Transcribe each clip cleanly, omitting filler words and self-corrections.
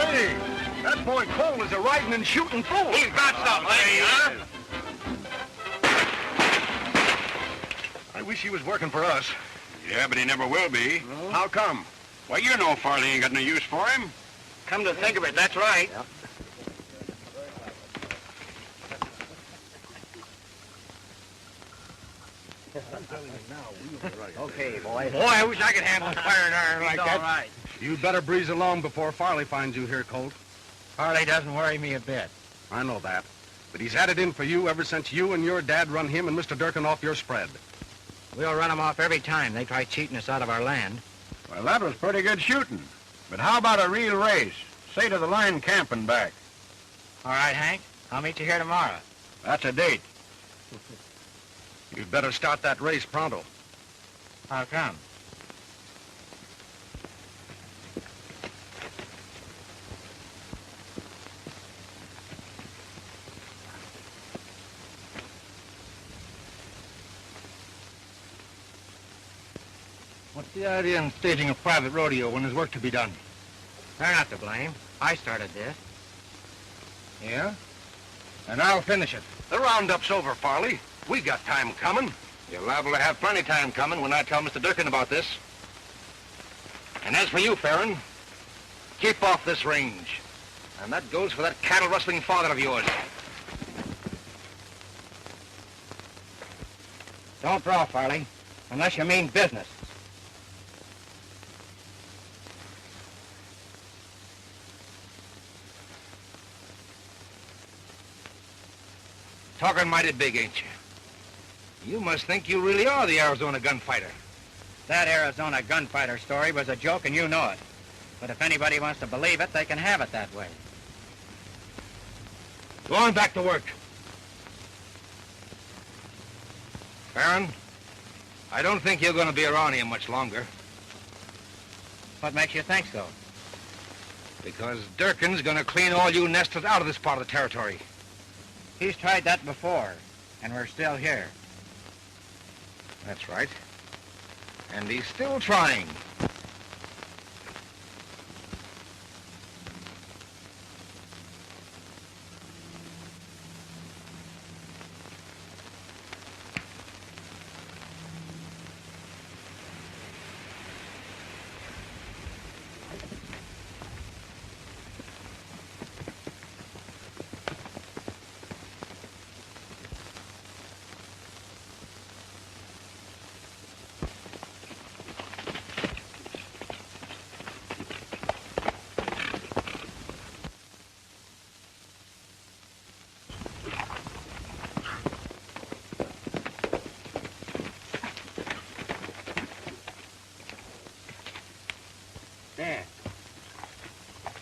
Say, that boy Cole is a riding and shooting fool. He's got something, huh? I wish he was working for us. Yeah, but he never will be. No? How come? Well, you know Farley ain't got no use for him. Come to think of it, that's right. Yep. Okay, boy. Boy, I wish I could handle a fire and iron like that. All right. You'd better breeze along before Farley finds you here, Colt. Farley doesn't worry me a bit. I know that. But he's had it in for you ever since you and your dad run him and Mr. Durkin off your spread. We'll run them off every time they try cheating us out of our land. Well, that was pretty good shooting. But how about a real race? Say to the line camp and back. All right, Hank. I'll meet you here tomorrow. That's a date. You'd better start that race pronto. How come? What's the idea in staging a private rodeo when there's work to be done? They're not to blame. I started this. Yeah? And I'll finish it. The roundup's over, Farley. We got time coming. You're liable to have plenty time coming when I tell Mr. Durkin about this. And as for you, Farron, keep off this range. And that goes for that cattle-rustling father of yours. Don't draw, Farley, unless you mean business. Talking mighty big, ain't you? You must think you really are the Arizona gunfighter. That Arizona gunfighter story was a joke, and you know it. But if anybody wants to believe it, they can have it that way. Go on back to work. Farron, I don't think you're going to be around here much longer. What makes you think so? Because Durkin's going to clean all you nesters out of this part of the territory. He's tried that before, and we're still here. That's right. And he's still trying.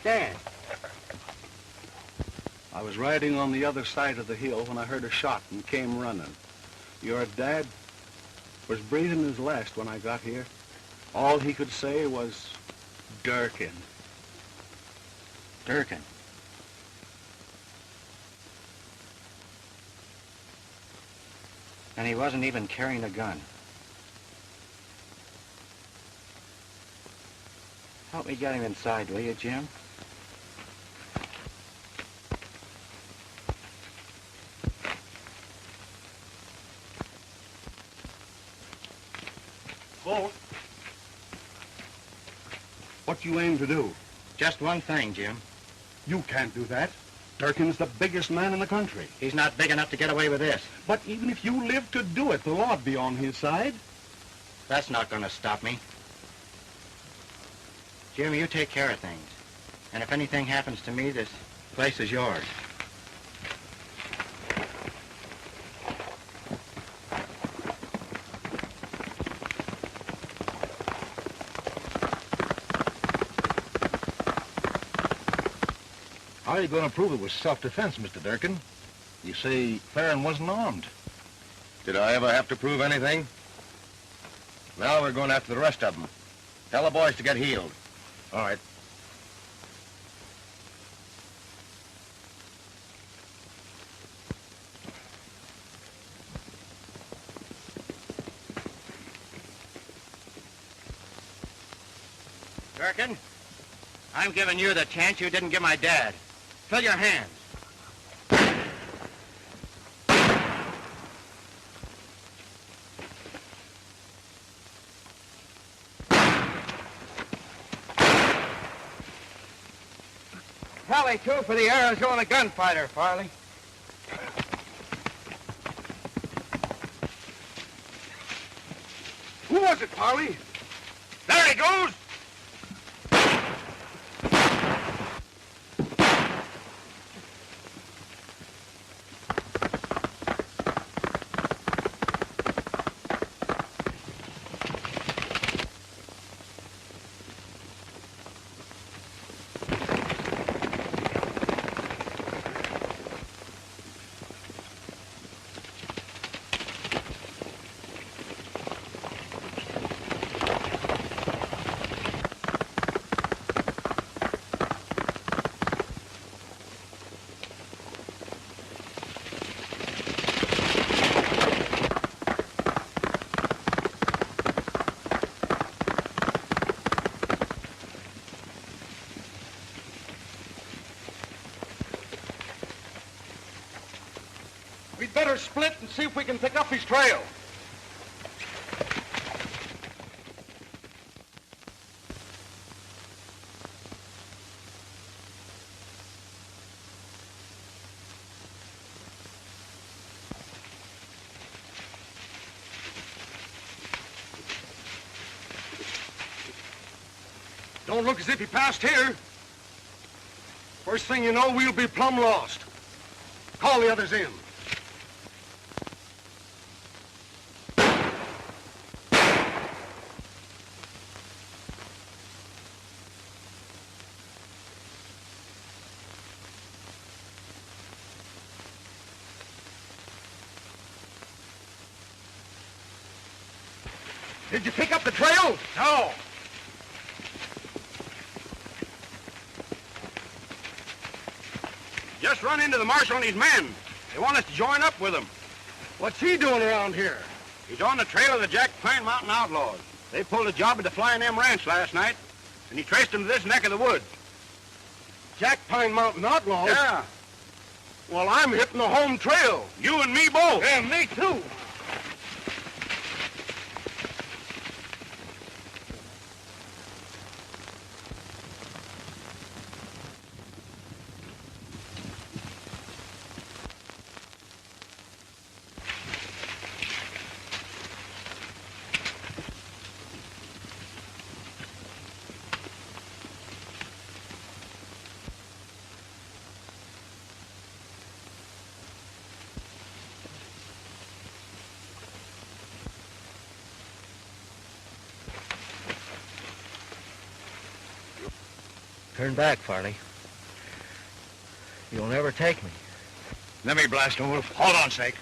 Dan. I was riding on the other side of the hill when I heard a shot and came running. Your dad was breathing his last when I got here. All he could say was, Durkin. Durkin. And he wasn't even carrying a gun. Help me get him inside, will you, Jim? Colt, what you aim to do? Just one thing, Jim. You can't do that. Durkin's the biggest man in the country. He's not big enough to get away with this. But even if you live to do it, the law'd be on his side. That's not going to stop me. Jim, you take care of things. And if anything happens to me, this place is yours. How are you going to prove it was self-defense, Mr. Durkin? You say Farron wasn't armed. Did I ever have to prove anything? Now we're going after the rest of them. Tell the boys to get healed. All right. Durkin, I'm giving you the chance you didn't give my dad. Fill your hands. Tally, two for the Arizona gunfighter, Farley. Who was it, Farley? There he goes! We'd better split and see if we can pick up his trail. Don't look as if he passed here. First thing you know, we'll be plumb lost. Call the others in. Did you pick up the trail? No. Just run into the marshal and his men. They want us to join up with them. What's he doing around here? He's on the trail of the Jack Pine Mountain outlaws. They pulled a job at the Flying M Ranch last night, and he traced them to this neck of the woods. Jack Pine Mountain Outlaws? Yeah. Well, I'm hitting the home trail. You and me both. Yeah, me too. Turn back, Farley. You'll never take me. Let me blast him, Wolf. Hold on, Sake.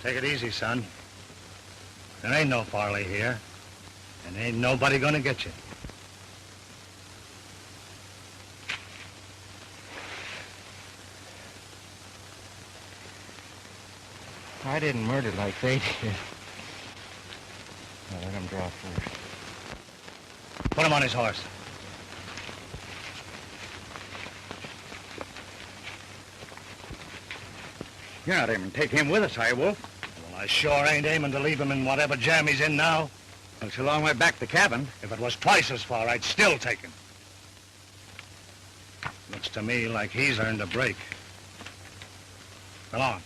Take it easy, son. There ain't no Farley here, and ain't nobody gonna get you. I didn't murder like they did. Now let him draw first. Put him on his horse. You're not aiming to take him with us, are you, Wolf? Well, I sure ain't aiming to leave him in whatever jam he's in now. Well, it's a long way back to the cabin. If it was twice as far, I'd still take him. Looks to me like he's earned a break. Come on.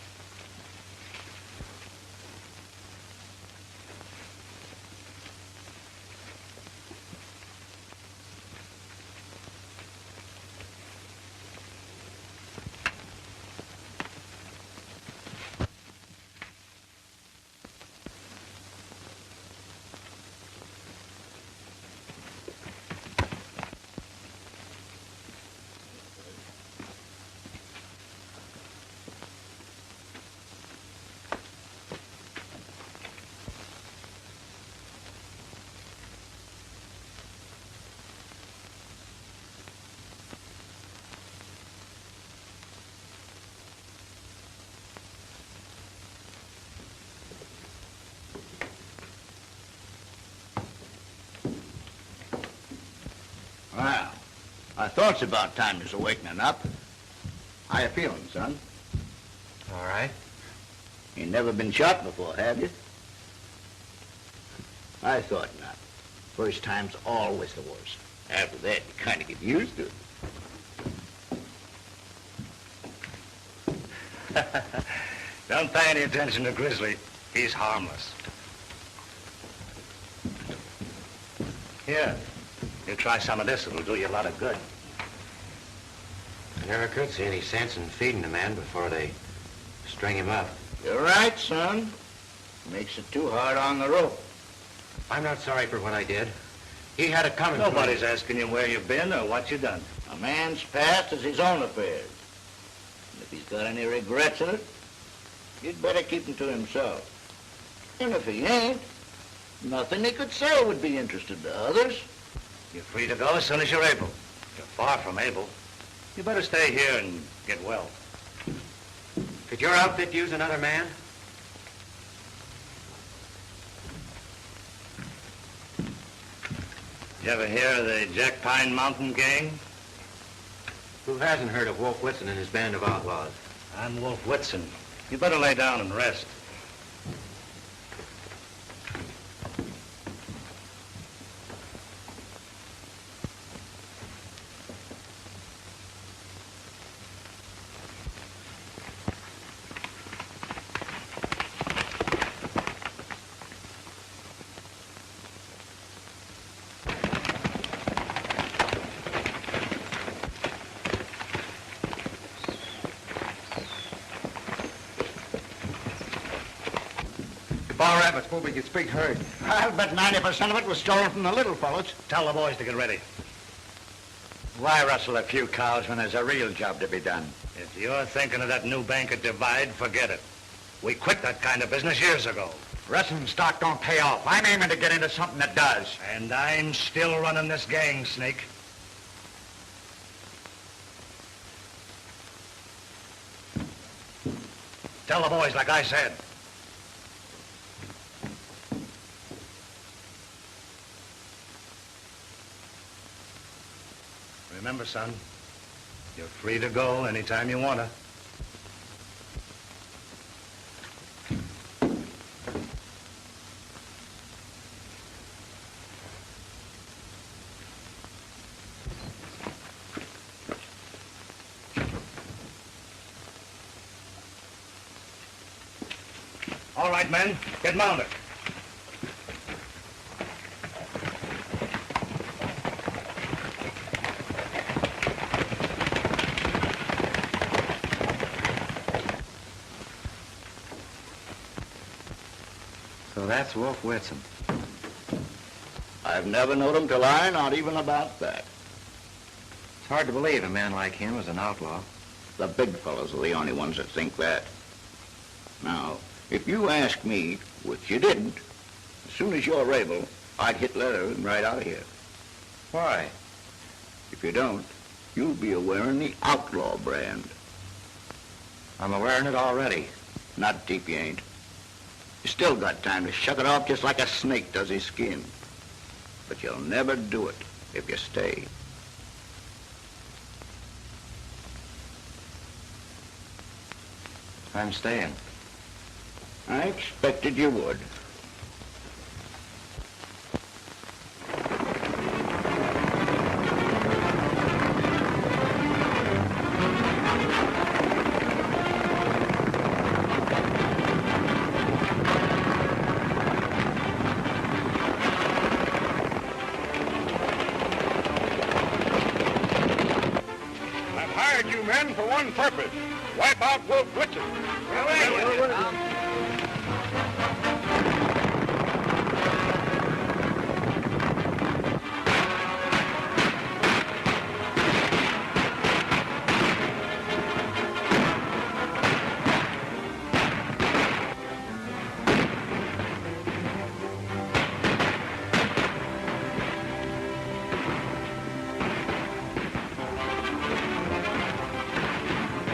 I thought it's about time you was awakening up. How you feeling, son? All right. You never been shot before, have you? I thought not. First time's always the worst. After that, you kind of get used to it. Don't pay any attention to Grizzly. He's harmless. Here, you try some of this. It'll do you a lot of good. I never could see any sense in feeding a man before they string him up. You're right, son. Makes it too hard on the rope. I'm not sorry for what I did. He had it coming. for me. Nobody's asking you where you've been or what you done. A man's past is his own affairs. And if he's got any regrets in it, you'd better keep them to himself. And if he ain't, nothing he could say would be interesting to others. You're free to go as soon as you're able. You're far from able. You better stay here and get well. Could your outfit use another man? You ever hear of the Jack Pine Mountain Gang? Who hasn't heard of Wolf Whitson and his band of outlaws? I'm Wolf Whitson. You better lay down and rest. Bar rabbits moving its big herd. I'll bet 90% of it was stolen from the little fellas. Tell the boys to get ready. Why rustle a few cows when there's a real job to be done? If you're thinking of that new bank at Divide, forget it. We quit that kind of business years ago. Wrestling stock don't pay off. I'm aiming to get into something that does. And I'm still running this gang, Snake. Tell the boys like I said. Remember, son, you're free to go anytime you want to. All right, men, get mounted. So that's Wolf Whitson. I've never known him to lie, not even about that. It's hard to believe a man like him was an outlaw. The big fellas are the only ones that think that. Now, if you ask me, which you didn't, as soon as you're able, I'd hit leather and right out of here. Why? If you don't, you'll be wearing the outlaw brand. I'm wearing it already. Not deep, you ain't. You still got time to shuck it off just like a snake does his skin. But you'll never do it if you stay. I'm staying. I expected you would. I've hired you men for one purpose. Wipe out Wolf Whitson.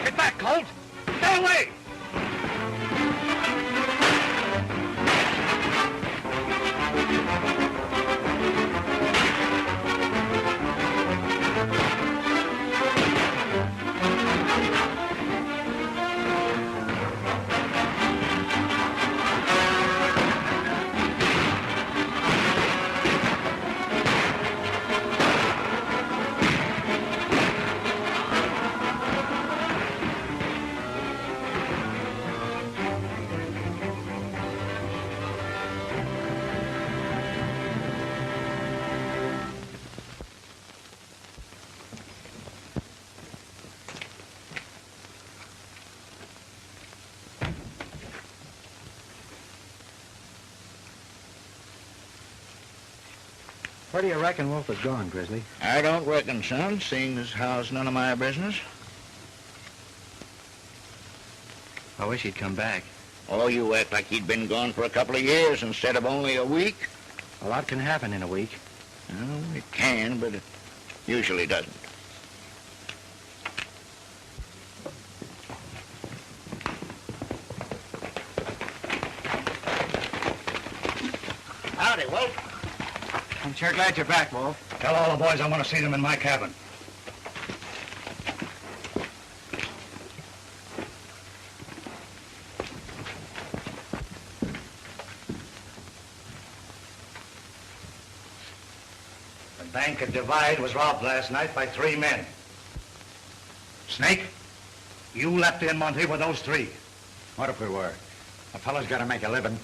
Get back, Colt! Get away! Where do you reckon Wolf is gone, Grizzly? I don't reckon, son, seeing as how it's none of my business. I wish he'd come back. Oh, you act like he'd been gone for a couple of years instead of only a week. A lot can happen in a week. Well, it can, but it usually doesn't. Howdy, Wolf. I'm sure glad you're back, Wolf. Tell all the boys I want to see them in my cabin. The bank at Divide was robbed last night by 3 men. Snake, you left in Monty with those 3. What if we were? A fellow's got to make a living.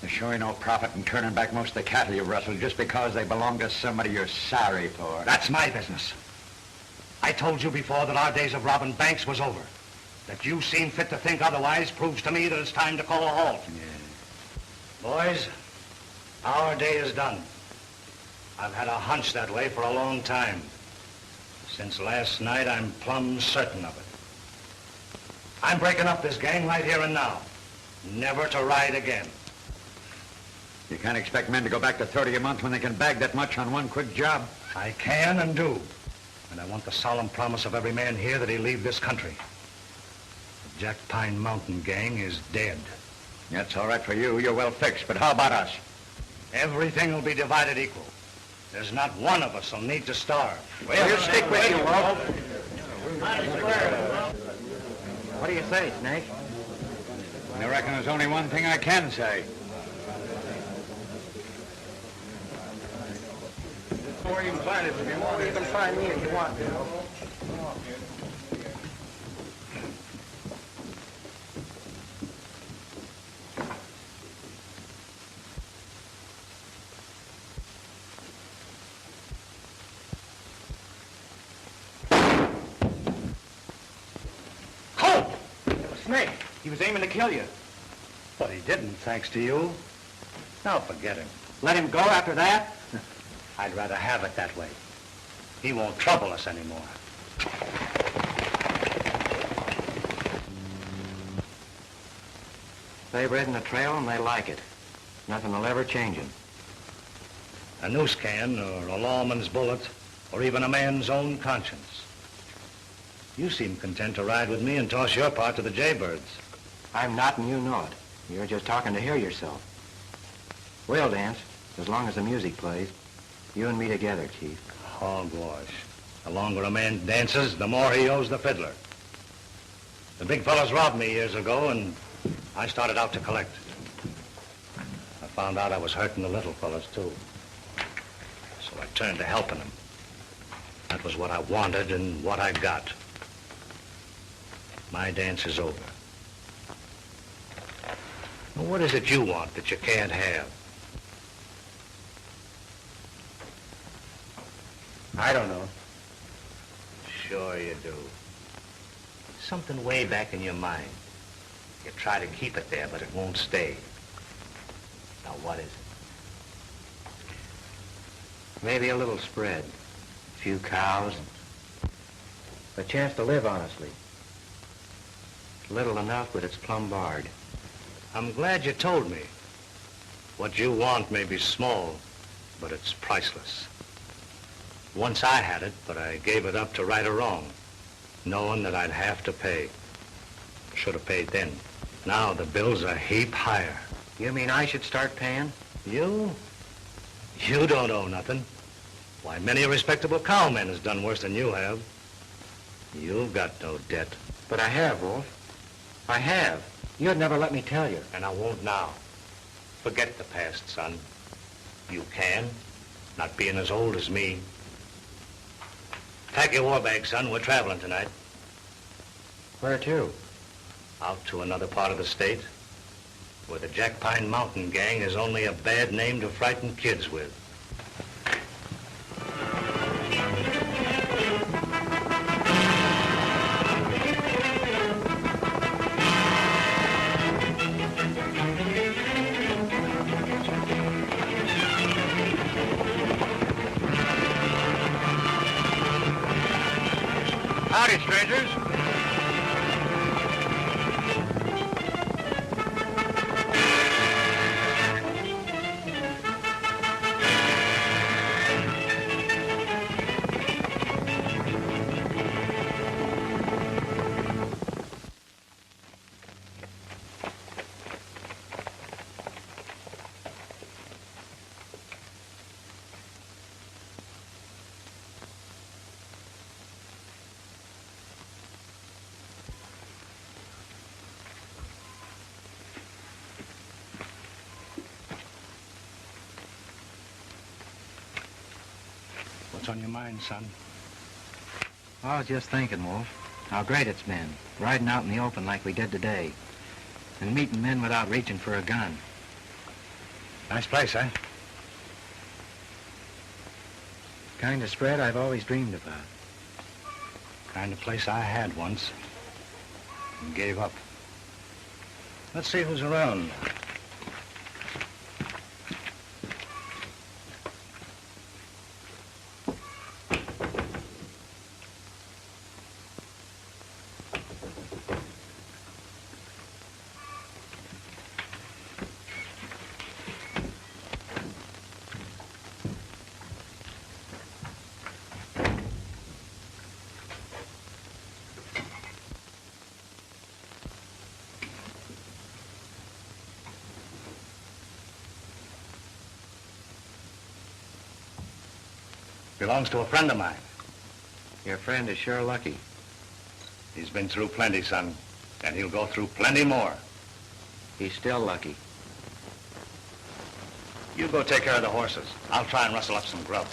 There's sure no profit in turning back most of the cattle you rustled just because they belong to somebody you're sorry for. That's my business. I told you before that our days of robbing banks was over. That you seem fit to think otherwise proves to me that it's time to call a halt. Yeah. Boys, our day is done. I've had a hunch that way for a long time. Since last night, I'm plumb certain of it. I'm breaking up this gang right here and now. Never to ride again. You can't expect men to go back to 30 a month when they can bag that much on one quick job. I can and do. And I want the solemn promise of every man here that he'll leave this country. The Jack Pine Mountain gang is dead. That's all right for you. You're well fixed. But how about us? Everything will be divided equal. There's not one of us will need to starve. Well, we'll stick with you, Wolf. What do you say, Snake? I reckon there's only one thing I can say. Where you can find it if you want. You can find me if you want to. Halt! It was Snake. He was aiming to kill you. But he didn't, thanks to you. Now forget him. Let him go after that? I'd rather have it that way. He won't trouble us anymore. They've ridden the trail and they like it. Nothing will ever change them. A noose can, or a lawman's bullet, or even a man's own conscience. You seem content to ride with me and toss your part to the jaybirds. I'm not, and you know it. You're just talking to hear yourself. We'll dance, as long as the music plays. You and me together, Chief. Hogwash. The longer a man dances, the more he owes the fiddler. The big fellas robbed me years ago, and I started out to collect. I found out I was hurting the little fellas, too. So I turned to helping them. That was what I wanted and what I got. My dance is over. Now, what is it you want that you can't have? I don't know. Sure you do. Something way back in your mind. You try to keep it there, but it won't stay. Now, what is it? Maybe a little spread. A few cows. A chance to live honestly. Little enough, but it's plumb barred. I'm glad you told me. What you want may be small, but it's priceless. Once I had it, but I gave it up to right a wrong, knowing that I'd have to pay. Should have paid then. Now the bill's a heap higher. You mean I should start paying? You? You don't owe nothing. Why, many a respectable cowman has done worse than you have. You've got no debt. But I have, Wolf. I have. You'd never let me tell you. And I won't now. Forget the past, son. You can, not being as old as me. Pack your war bag, son. We're traveling tonight. Where to? Out to another part of the state, where the Jack Pine Mountain gang is only a bad name to frighten kids with. Howdy, strangers. What's on your mind, son? I was just thinking, Wolf, how great it's been, riding out in the open like we did today, and meeting men without reaching for a gun. Nice place, eh? Kind of spread I've always dreamed about. Kind of place I had once and gave up. Let's see who's around. Belongs to a friend of mine. Your friend is sure lucky. He's been through plenty, son, and he'll go through plenty more. He's still lucky. You go take care of the horses. I'll try and rustle up some grub.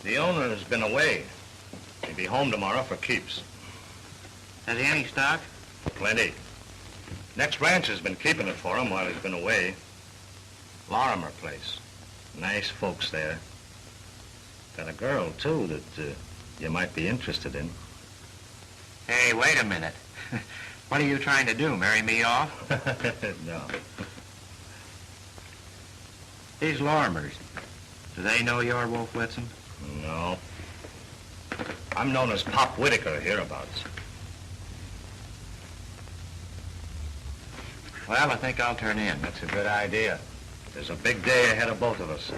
The owner has been away. He'll be home tomorrow for keeps. Has he any stock? Plenty. Next ranch has been keeping it for him while he's been away. Lorimer place. Nice folks there. Got a girl, too, that you might be interested in. Hey, wait a minute. What are you trying to do, marry me off? No. These Lorimers, do they know you're Wolf Whitson? No. I'm known as Pop Whitaker hereabouts. Well, I think I'll turn in. That's a good idea. There's a big day ahead of both of us.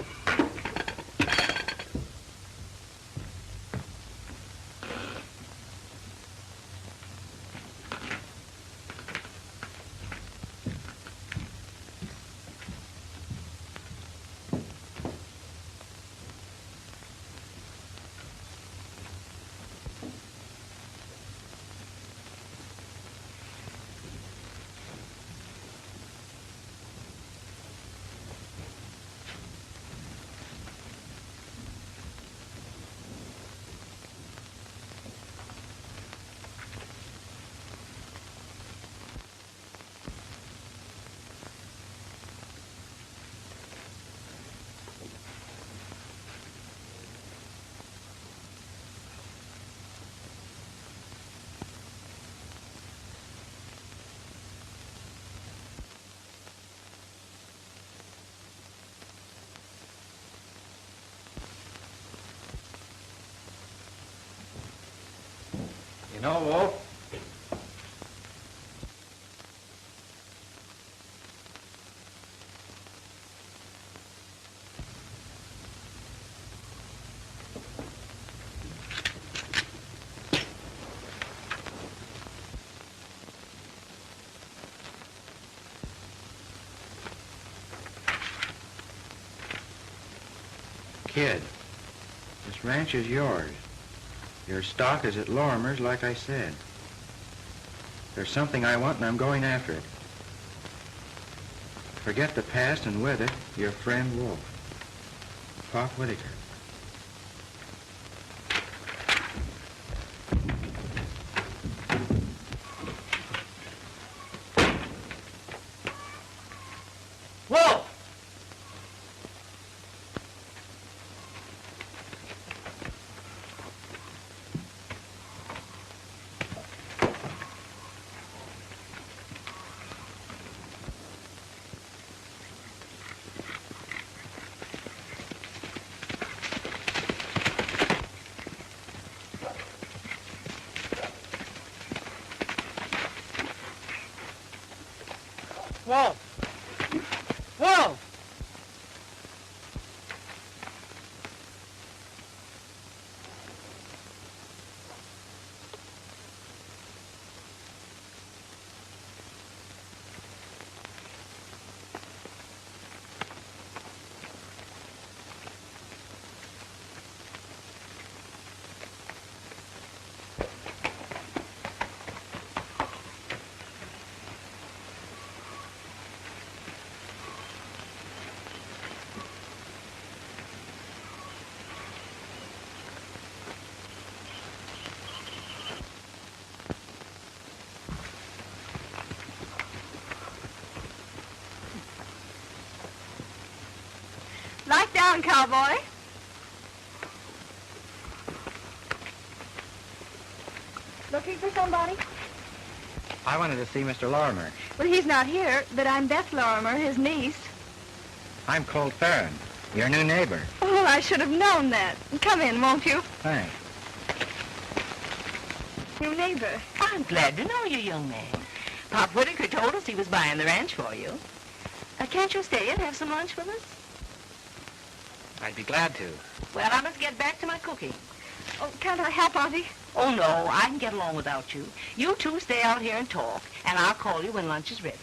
You know, Wolf, kid, this ranch is yours. Your stock is at Lorimer's, like I said. There's something I want, and I'm going after it. Forget the past, and with it, your friend Wolf. Pop Whitaker. Wolf! Wolf! Light down, cowboy. Looking for somebody? I wanted to see Mr. Lorimer. Well, he's not here, but I'm Beth Lorimer, his niece. I'm Colt Farron, your new neighbor. Oh, I should have known that. Come in, won't you? Thanks. New neighbor. I'm glad to know you, young man. Pop Whitaker told us he was buying the ranch for you. Can't you stay and have some lunch with us? I'd be glad to. Well, I must get back to my cooking. Oh, can't I help, Auntie? Oh, no, I can get along without you. You two stay out here and talk, and I'll call you when lunch is ready.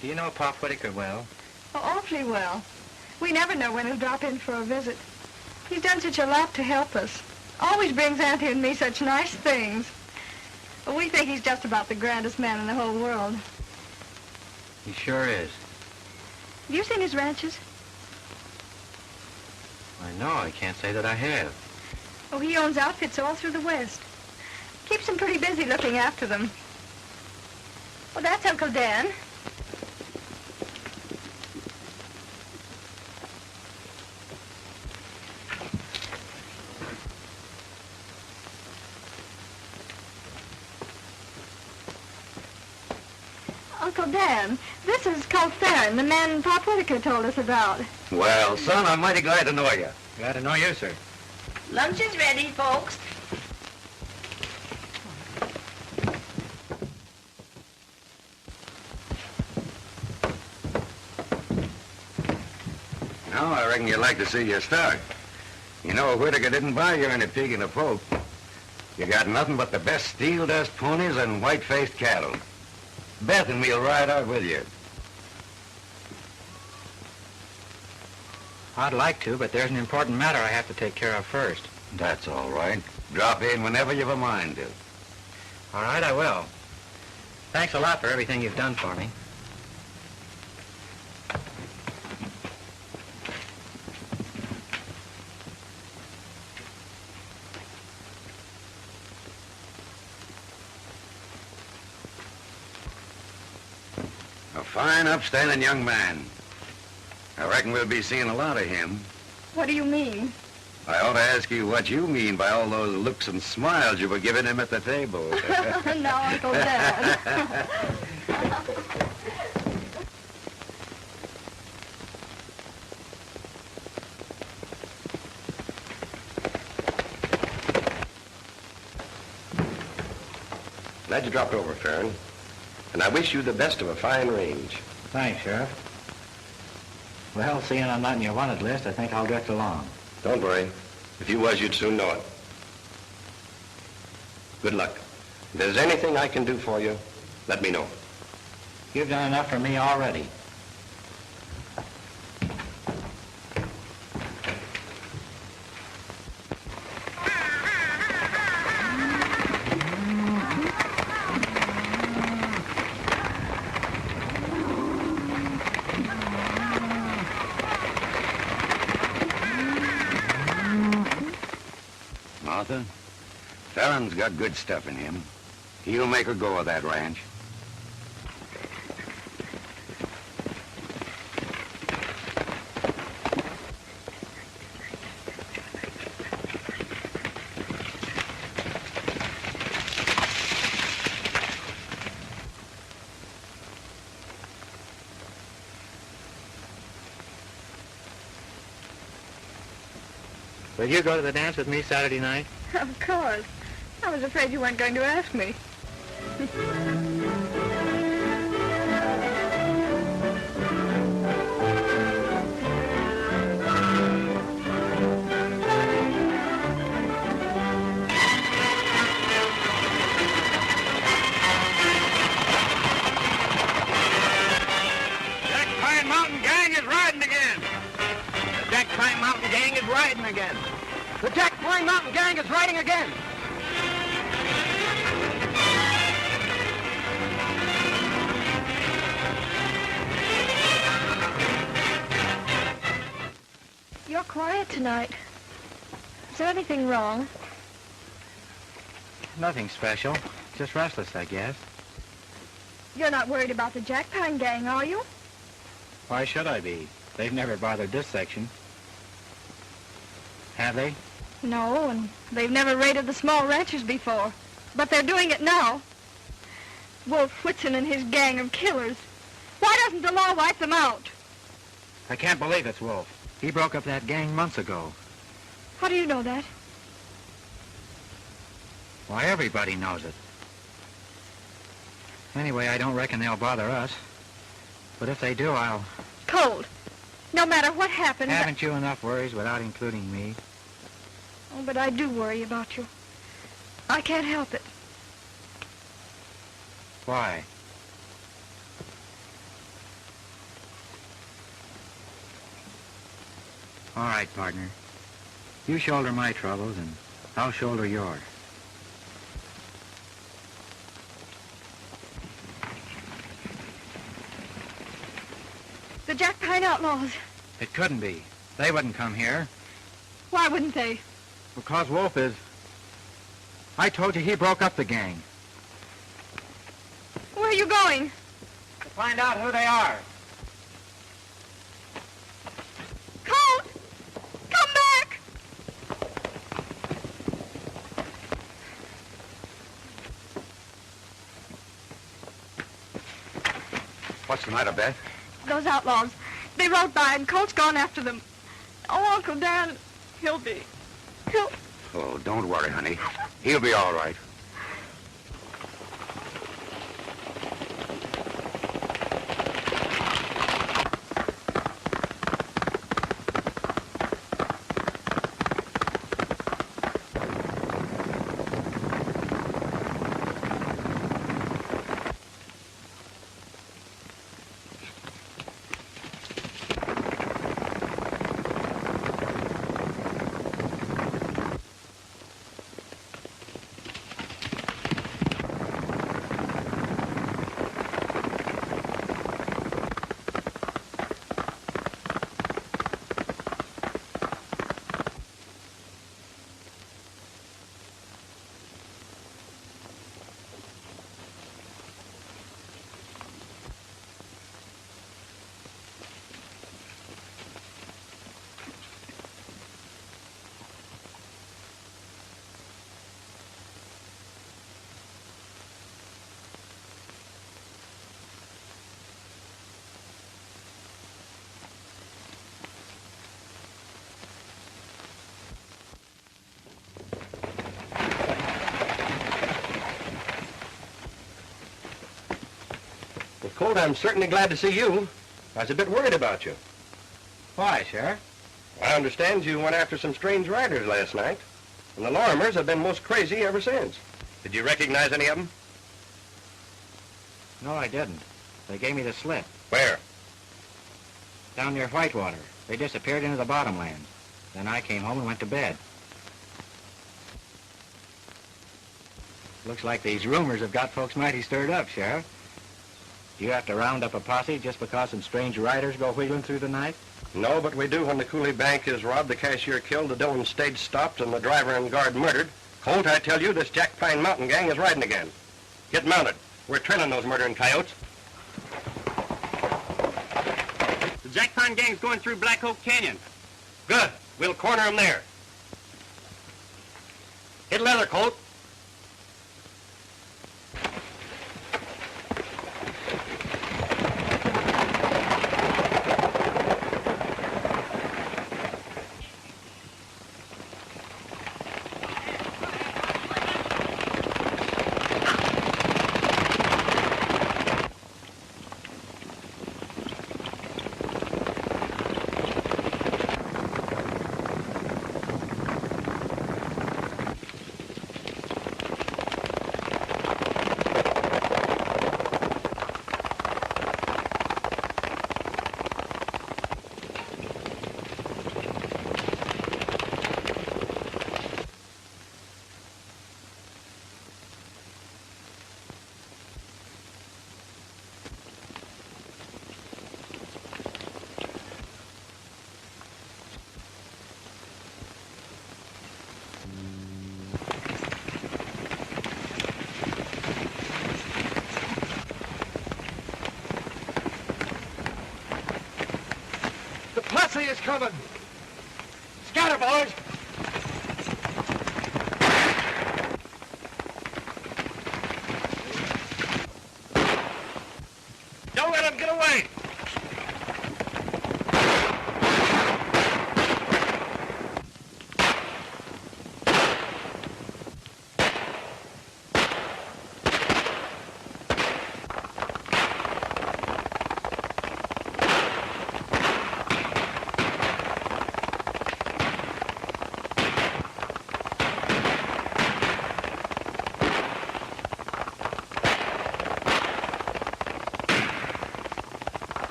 Do you know Pop Whitaker well? Oh, awfully well. We never know when he'll drop in for a visit. He's done such a lot to help us. Always brings Auntie and me such nice things. Well, we think he's just about the grandest man in the whole world. He sure is. Have you seen his ranches? I know. I can't say that I have. Oh, he owns outfits all through the West. Keeps them pretty busy looking after them. Well, that's Uncle Dan. Uncle Dan, this is Colt Farron, the man Pop Whitaker told us about. Well, son, I'm mighty glad to know you. Glad to know you, sir. Lunch is ready, folks. Now, I reckon you'd like to see your stock. You know, Whitaker didn't buy you any pig in a poke. You got nothing but the best steel dust ponies and white-faced cattle. Beth and me'll ride out with you. I'd like to, but there's an important matter I have to take care of first. That's all right. Drop in whenever you've a mind to. All right, I will. Thanks a lot for everything you've done for me. A fine, upstanding young man. I reckon we'll be seeing a lot of him. What do you mean? I ought to ask you what you mean by all those looks and smiles you were giving him at the table. No, Uncle Dan. Glad you dropped over, Farron. And I wish you the best of a fine range. Thanks, Sheriff. Well, seeing I'm not in your wanted list, I think I'll drift along. Don't worry. If you was, you'd soon know it. Good luck. If there's anything I can do for you, let me know. You've done enough for me already. Martha, Farron's got good stuff in him. He'll make a go of that ranch. Will you go to the dance with me Saturday night? Of course. I was afraid you weren't going to ask me. Jack Pine Mountain Gang is riding again. The Jack Pine Mountain Gang is riding again. The Jack Pine Mountain Gang is riding again. You're quiet tonight. Is there anything wrong? Nothing special. Just restless, I guess. You're not worried about the Jack Pine Gang, are you? Why should I be? They've never bothered this section. Have they? No, and they've never raided the small ranches before. But they're doing it now. Wolf Whitson and his gang of killers. Why doesn't the law wipe them out? I can't believe it's Wolf. He broke up that gang months ago. How do you know that? Why, everybody knows it. Anyway, I don't reckon they'll bother us. But if they do, I'll... Cold. No matter what happens... Haven't you enough worries without including me? Oh, but I do worry about you. I can't help it. Why? All right, partner. You shoulder my troubles, and I'll shoulder yours. The Jack Pine Outlaws. It couldn't be. They wouldn't come here. Why wouldn't they? Because Wolf is... I told you he broke up the gang. Where are you going? To find out who they are. Colt! Come back! What's the matter, Beth? Those outlaws. They rode by and Colt's gone after them. Oh, Uncle Dan, he'll... Oh, don't worry, honey. He'll be all right. Colt, I'm certainly glad to see you. I was a bit worried about you. Why, Sheriff? I understand you went after some strange riders last night, and the Lorimers have been most crazy ever since. Did you recognize any of them? No, I didn't. They gave me the slip. Where? Down near Whitewater. They disappeared into the bottomlands. Then I came home and went to bed. Looks like these rumors have got folks mighty stirred up, Sheriff. Do you have to round up a posse just because some strange riders go wheeling through the night? No, but we do when the Cooley Bank is robbed, the cashier killed, the Dillon stage stopped, and the driver and guard murdered. Colt, I tell you, this Jack Pine Mountain Gang is riding again. Get mounted. We're trailing those murdering coyotes. The Jack Pine Gang's going through Black Oak Canyon. Good. We'll corner them there. Hit leather, Colt. is coming. Scatter, boys. Don't let him get away.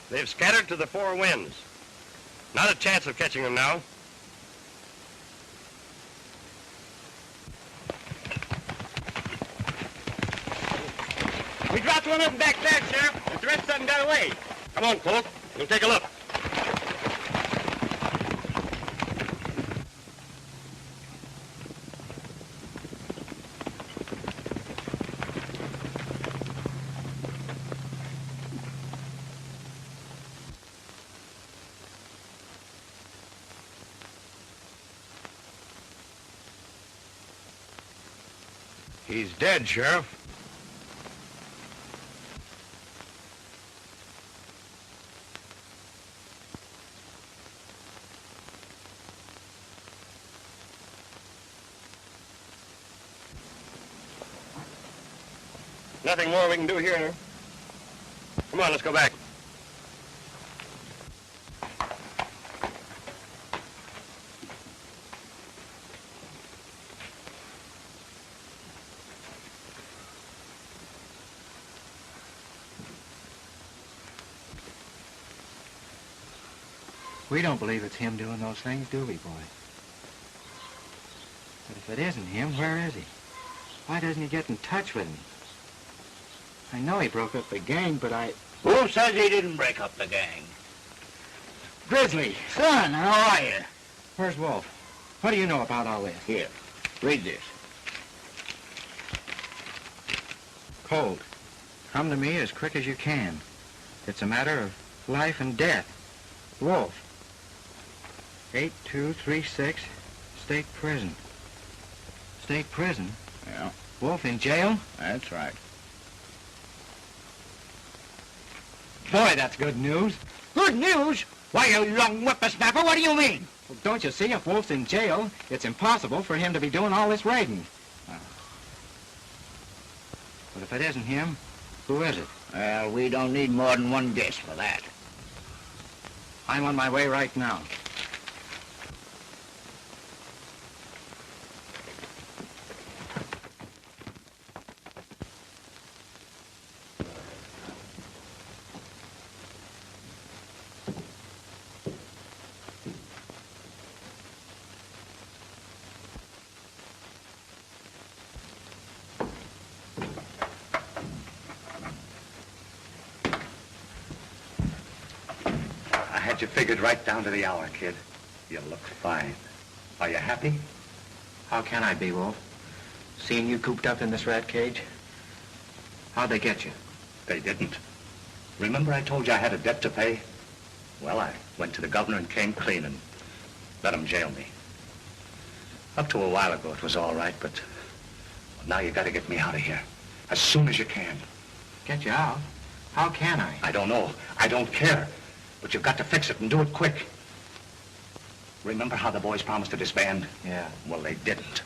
They've scattered to the four winds. Not a chance of catching them now. We dropped one of them back there, Sheriff, but the rest of them got away. Come on, Colt. We'll take a look. He's dead, Sheriff. Nothing more we can do here. Come on, let's go back. We don't believe it's him doing those things, do we, boy? But if it isn't him, where is he? Why doesn't he get in touch with me? I know he broke up the gang, but Who says he didn't break up the gang? Grizzly! Son, how are you? Where's Wolf? What do you know about all this? Here, read this. Colt, come to me as quick as you can. It's a matter of life and death. Wolf. 8236, State Prison. State Prison? Yeah, Wolf in jail? that's right. Boy, that's good news. Good news? Why, you young whippersnapper, what do you mean? Well, don't you see, if Wolf's in jail, it's impossible for him to be doing all this raiding. But if it isn't him, who is it? Well, we don't need more than one guess for that. I'm on my way right now. I had you figured right down to the hour, kid. You look fine. Are you happy? How can I be, Wolf? Seeing you cooped up in this rat cage? How'd they get you? They didn't. Remember I told you I had a debt to pay? Well, I went to the governor and came clean and let him jail me. Up to a while ago, it was all right, but now you got to get me out of here as soon as you can. Get you out? How can I? I don't know. I don't care. But you've got to fix it and do it quick. Remember how the boys promised to disband? Yeah. Well, they didn't.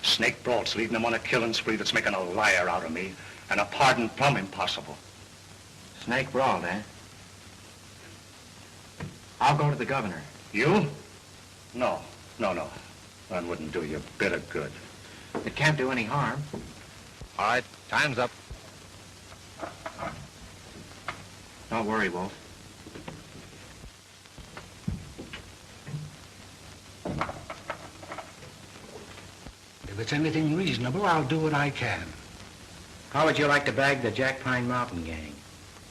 Snake Broad's leading them on a killing spree that's making a liar out of me, and a pardon plumb impossible. Snake Broad, eh? I'll go to the governor. You? No. That wouldn't do you a bit of good. It can't do any harm. All right, time's up. Don't worry, Wolf. If it's anything reasonable, I'll do what I can. How would you like to bag the Jack Pine Mountain gang?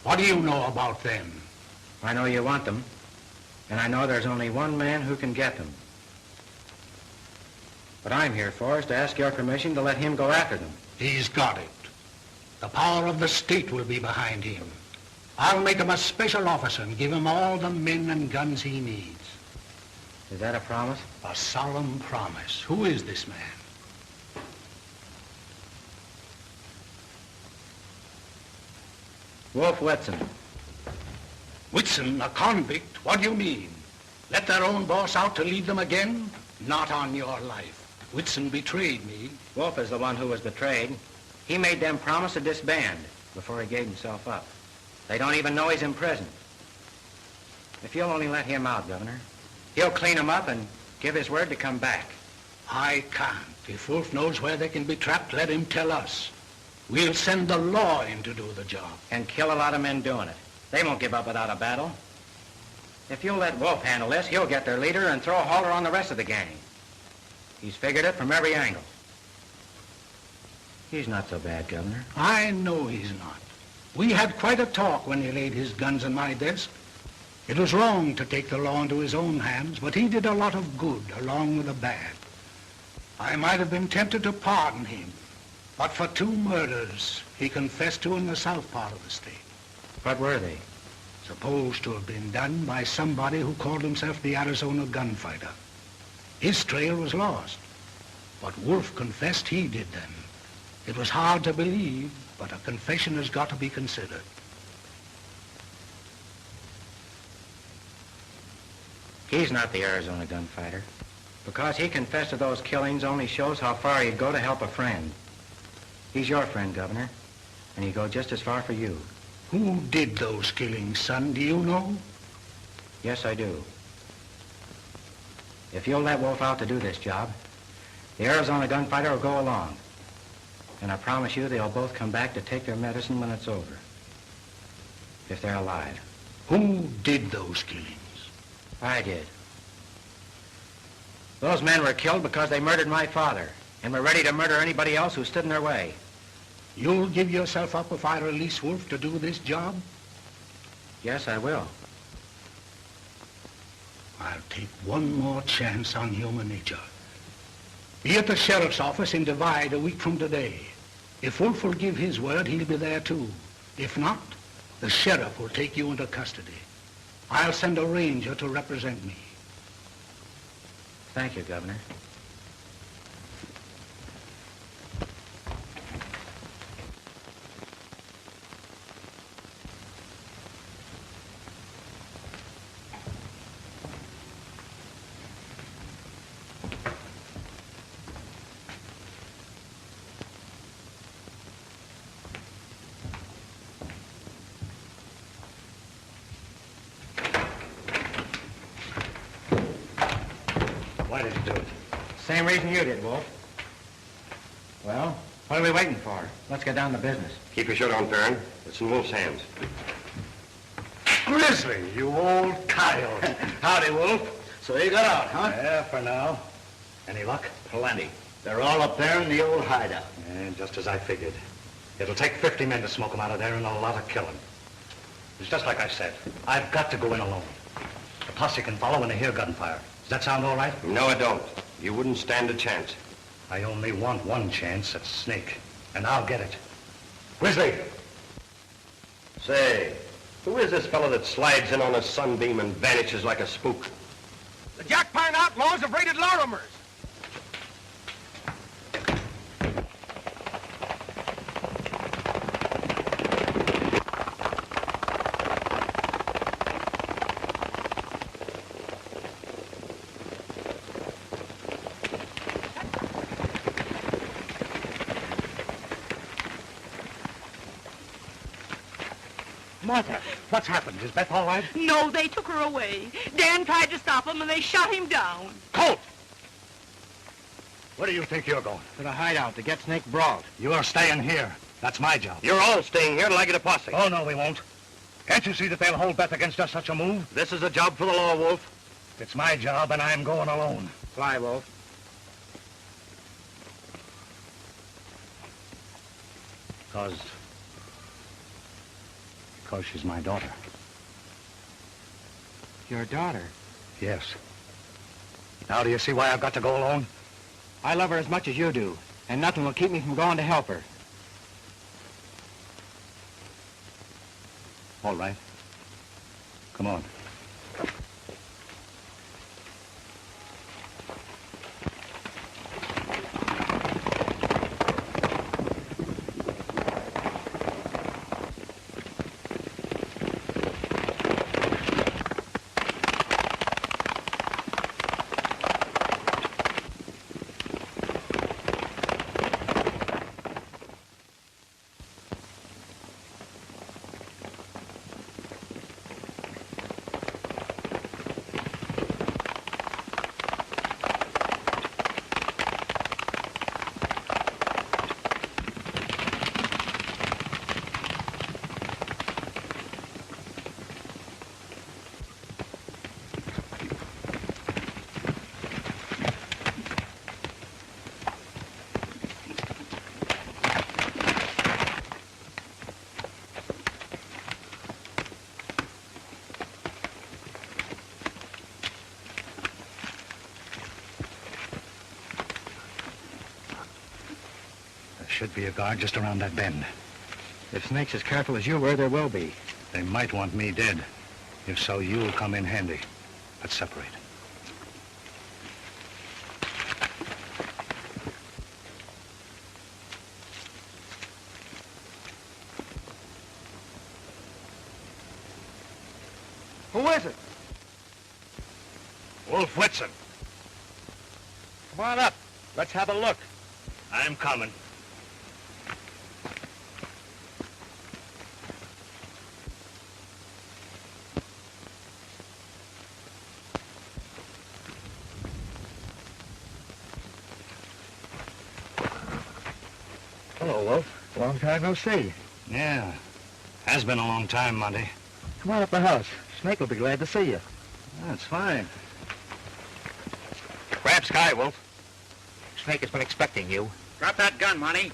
What do you know about them? I know you want them, and I know there's only one man who can get them. What I'm here for is to ask your permission to let him go after them. He's got it. The power of the state will be behind him. I'll make him a special officer and give him all the men and guns he needs. Is that a promise? A solemn promise. Who is this man? Wolf Whitson. Whitson, a convict? What do you mean? Let their own boss out to lead them again? Not on your life. Whitson betrayed me. Wolf is the one who was betrayed. He made them promise to disband before he gave himself up. They don't even know he's in prison. If you'll only let him out, Governor, he'll clean them up and give his word to come back. I can't. If Wolf knows where they can be trapped, let him tell us. We'll send the law in to do the job. And kill a lot of men doing it. They won't give up without a battle. If you'll let Wolf handle this, he'll get their leader and throw a halter on the rest of the gang. He's figured it from every angle. He's not so bad, Governor. I know he's not. We had quite a talk when he laid his guns on my desk. It was wrong to take the law into his own hands, but he did a lot of good along with the bad. I might have been tempted to pardon him, but for 2 murders he confessed to in the south part of the state. What were they? Supposed to have been done by somebody who called himself the Arizona gunfighter. His trail was lost, but Wolf confessed he did them. It was hard to believe, but a confession has got to be considered. He's not the Arizona gunfighter. Because he confessed to those killings only shows how far he'd go to help a friend. He's your friend, Governor, and he'd go just as far for you. Who did those killings, son? Do you know? Yes, I do. If you'll let Wolf out to do this job, the Arizona gunfighter will go along. And I promise you they'll both come back to take their medicine when it's over. If they're alive. Who did those killings? I did. Those men were killed because they murdered my father and were ready to murder anybody else who stood in their way. You'll give yourself up if I release Wolf to do this job? Yes, I will. I'll take one more chance on human nature. Be at the sheriff's office in Divide a week from today. If Wolf will give his word, he'll be there too. If not, the sheriff will take you into custody. I'll send a ranger to represent me. Thank you, Governor. Why did you do it? Same reason you did, Wolf. Well, what are we waiting for? Let's get down to business. Keep your shirt on, Farron. It's in Wolf's hands. Grizzly, you old coyote. Howdy, Wolf. So you got out, huh? Yeah, for now. Any luck? Plenty. They're all up there in the old hideout. And just as I figured. It'll take 50 men to smoke them out of there and a lot of killing. It's just like I said. I've got to go in alone. The posse can follow when they hear gunfire. Does that sound all right? No, it don't. You wouldn't stand a chance. I only want one chance at Snake, and I'll get it. Grizzly! Say, who is this fellow that slides in on a sunbeam and vanishes like a spook? The Jack Pine outlaws have raided Lorimer's. Martha, what's happened? Is Beth all right? No, they took her away. Dan tried to stop him, and they shot him down. Colt! Where do you think you're going? To the hideout to get Snake brought. You're staying here. That's my job. You're all staying here till I get a posse. Oh, no, we won't. Can't you see that they'll hold Beth against us such a move? This is a job for the law, Wolf. It's my job, and I'm going alone. Fly, Wolf. Because she's my daughter. Your daughter? Yes. Now do you see why I've got to go alone? I love her as much as you do, and nothing will keep me from going to help her. All right. Come on. Should be a guard just around that bend. If Snake's as careful as you were, there will be. They might want me dead. If so, you'll come in handy. Let's separate. Who is it? Wolf Whitson. Come on up. Let's have a look. I'm coming. Hello, Wolf. Long time no see. Yeah. Has been a long time, Monty. Come on up the house. Snake will be glad to see you. That's fine. Grab Sky, Wolf. Snake has been expecting you. Drop that gun, Monty.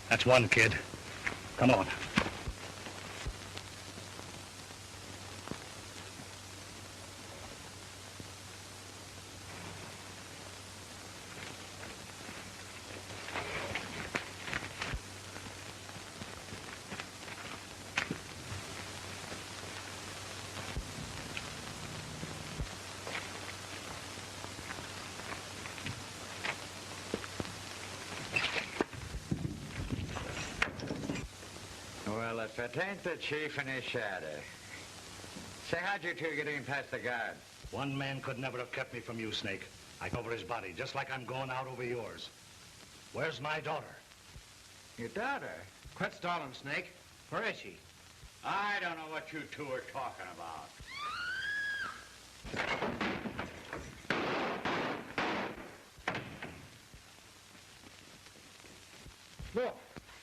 That's one, kid. Come on. Well, if it ain't the chief and his shadow. Say, how'd you two get in past the guard? One man could never have kept me from you, Snake. I go over his body, just like I'm going out over yours. Where's my daughter? Your daughter? Quit stalling, Snake. Where is she? I don't know what you two are talking about. Look,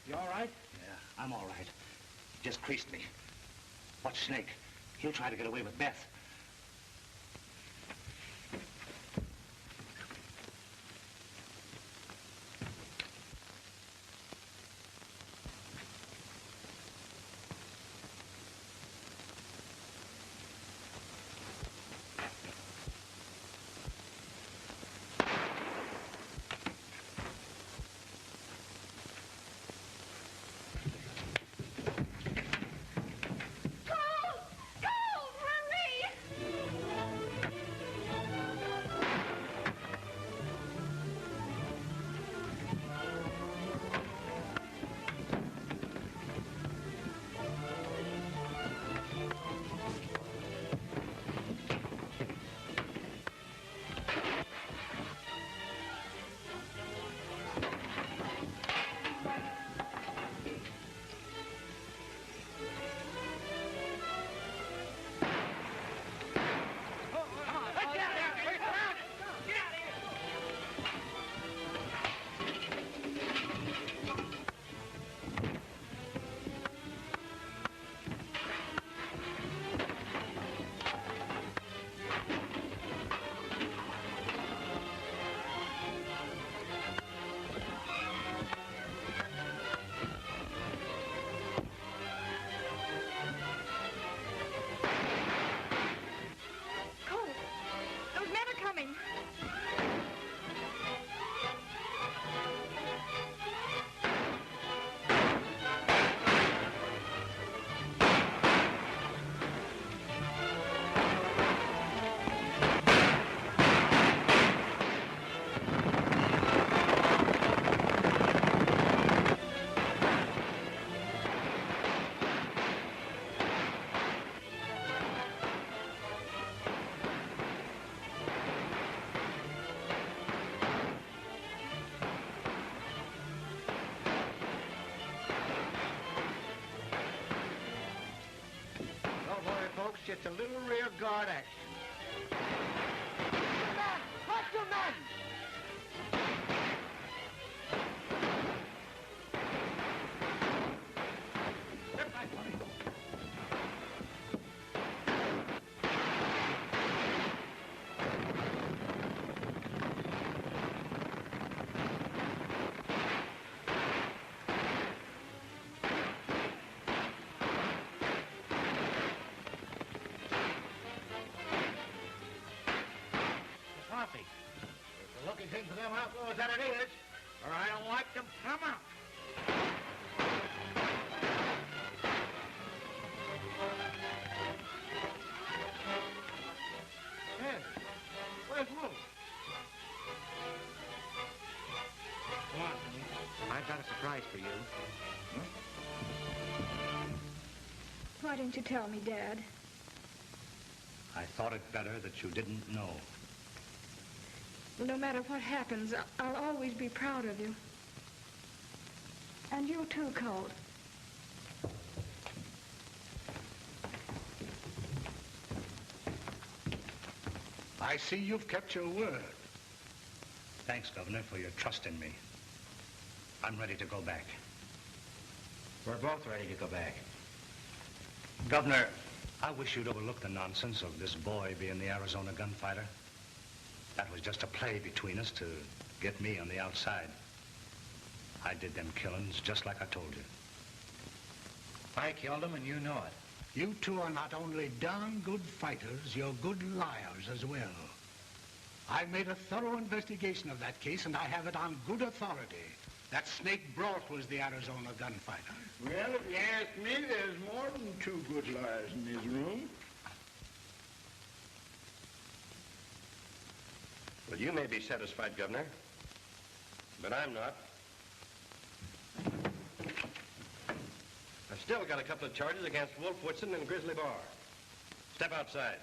you all right? Yeah, I'm all right. He just creased me. Watch Snake. He'll try to get away with Beth. just a little rear guard action. Men! Watch your men! Step back, buddy. Coffee. It's a lucky thing for them outlaws that it is, or I don't like them come out. Hey, where's Wolf? Come on, honey. I've got a surprise for you. Why didn't you tell me, Dad? I thought it better that you didn't know. No matter what happens, I'll always be proud of you. And you too, Colt. I see you've kept your word. Thanks, Governor, for your trust in me. I'm ready to go back. We're both ready to go back. Governor, I wish you'd overlook the nonsense of this boy being the Arizona gunfighter. That was just a play between us to get me on the outside. I did them killings just like I told you. I killed him and you know it. You two are not only darn good fighters, you're good liars as well. I made a thorough investigation of that case, and I have it on good authority that Snake Broth was the Arizona gunfighter. Well, if you ask me, there's more than two good liars in this room. Well, you may be satisfied, Governor, but I'm not. I've still got a couple of charges against Wolf Whitson and Grizzly Bar. Step outside.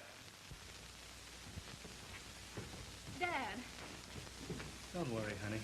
Dad. Don't worry, honey.